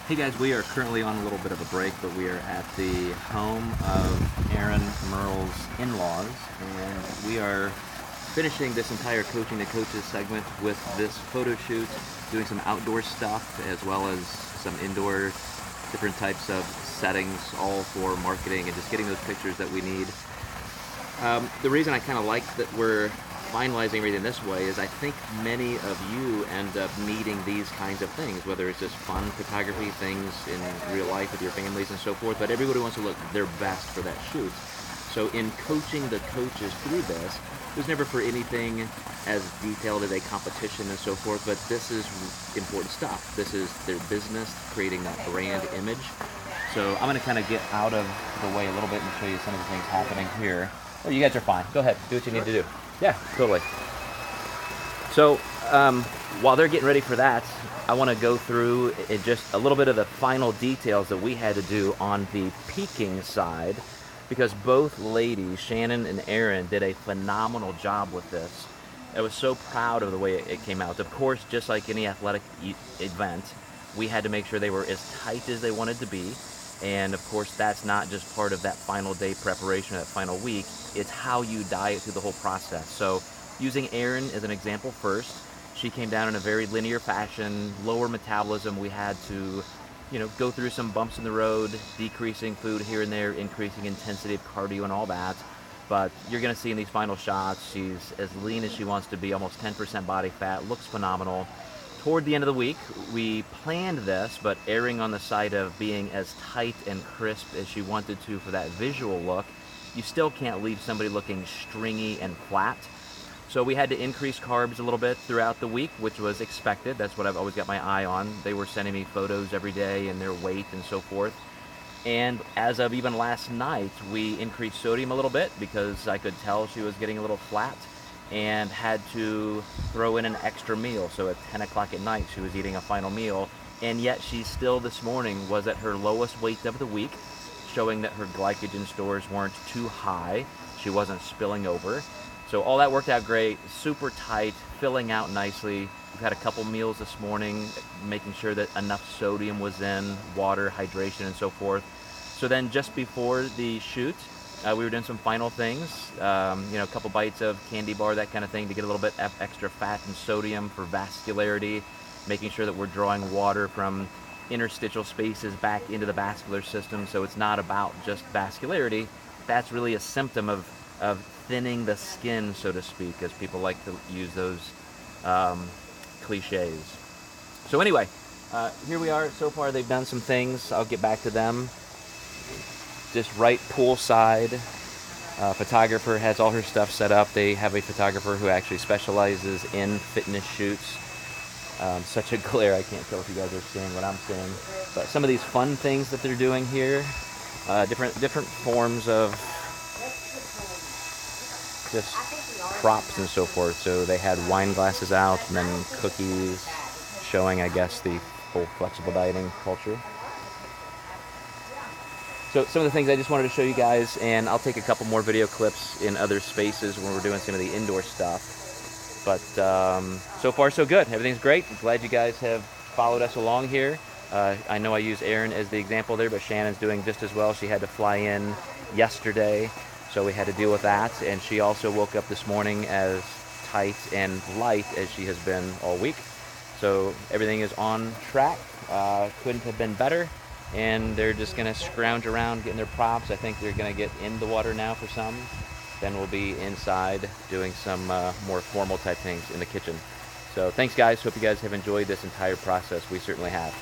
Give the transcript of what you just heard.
Hey guys, we are currently on a little bit of a break, but we are at the home of Aaron Merle's in-laws, and we are finishing this entire Coaching the Coaches segment with this photo shoot, doing some outdoor stuff as well as some indoor, different types of settings, all for marketing and just getting those pictures that we need. The reason I kind of like that we're finalizing everything this way is I think many of you end up needing these kinds of things, whether it's just fun photography, things in real life with your families and so forth, but everybody wants to look their best for that shoot. So in coaching the coaches through this, it was never for anything as detailed as a competition and so forth, but this is important stuff. This is their business, creating that brand image. So I'm going to kind of get out of the way a little bit and show you some of the things happening here. Oh, you guys are fine. Go ahead. Do what you need to do. Yeah, totally. So while they're getting ready for that, I want to go through just a little bit of the final details that we had to do on the peaking side, because both ladies, Shannon and Erin, did a phenomenal job with this. I was so proud of the way it came out. Of course, just like any athletic event, we had to make sure they were as tight as they wanted to be. And of course, that's not just part of that final day preparation, that final week. It's how you diet through the whole process. So using Erin as an example first, she came down in a very linear fashion, lower metabolism. We had to, go through some bumps in the road, decreasing food here and there, increasing intensity of cardio and all that. But you're gonna see in these final shots, she's as lean as she wants to be, almost 10% body fat, looks phenomenal. Toward the end of the week, we planned this, but erring on the side of being as tight and crisp as she wanted to for that visual look, you still can't leave somebody looking stringy and flat. So we had to increase carbs a little bit throughout the week, which was expected. That's what I've always got my eye on. They were sending me photos every day and their weight and so forth. And as of even last night, we increased sodium a little bit because I could tell she was getting a little flat, and had to throw in an extra meal. So at 10 o'clock at night, she was eating a final meal, and yet she still this morning was at her lowest weight of the week, showing that her glycogen stores weren't too high. She wasn't spilling over. So all that worked out great, super tight, filling out nicely. We've had a couple meals this morning, making sure that enough sodium was in, water, hydration, and so forth. So then just before the shoot, we were doing some final things, a couple bites of candy bar, that kind of thing, to get a little bit extra fat and sodium for vascularity, making sure that we're drawing water from interstitial spaces back into the vascular system. So it's not about just vascularity. That's really a symptom of thinning the skin, so to speak, as people like to use those cliches. So anyway, here we are. So far they've done some things. I'll get back to them. Just right poolside. Photographer has all her stuff set up. They have a photographer who actually specializes in fitness shoots. Such a glare, I can't tell if you guys are seeing what I'm seeing. But some of these fun things that they're doing here, different forms of just props and so forth. So they had wine glasses out, and then cookies, showing, I guess, the whole flexible dieting culture. So some of the things I just wanted to show you guys, and I'll take a couple more video clips in other spaces when we're doing some of the indoor stuff. But so far so good. Everything's great. I'm glad you guys have followed us along here. I know I use Erin as the example there, but Shannon's doing just as well. She had to fly in yesterday, so we had to deal with that. And she also woke up this morning as tight and light as she has been all week. So everything is on track. Couldn't have been better. And they're just going to scrounge around getting their props. I think they're going to get in the water now for some. Then we'll be inside doing some more formal type things in the kitchen. So thanks guys. Hope you guys have enjoyed this entire process. We certainly have.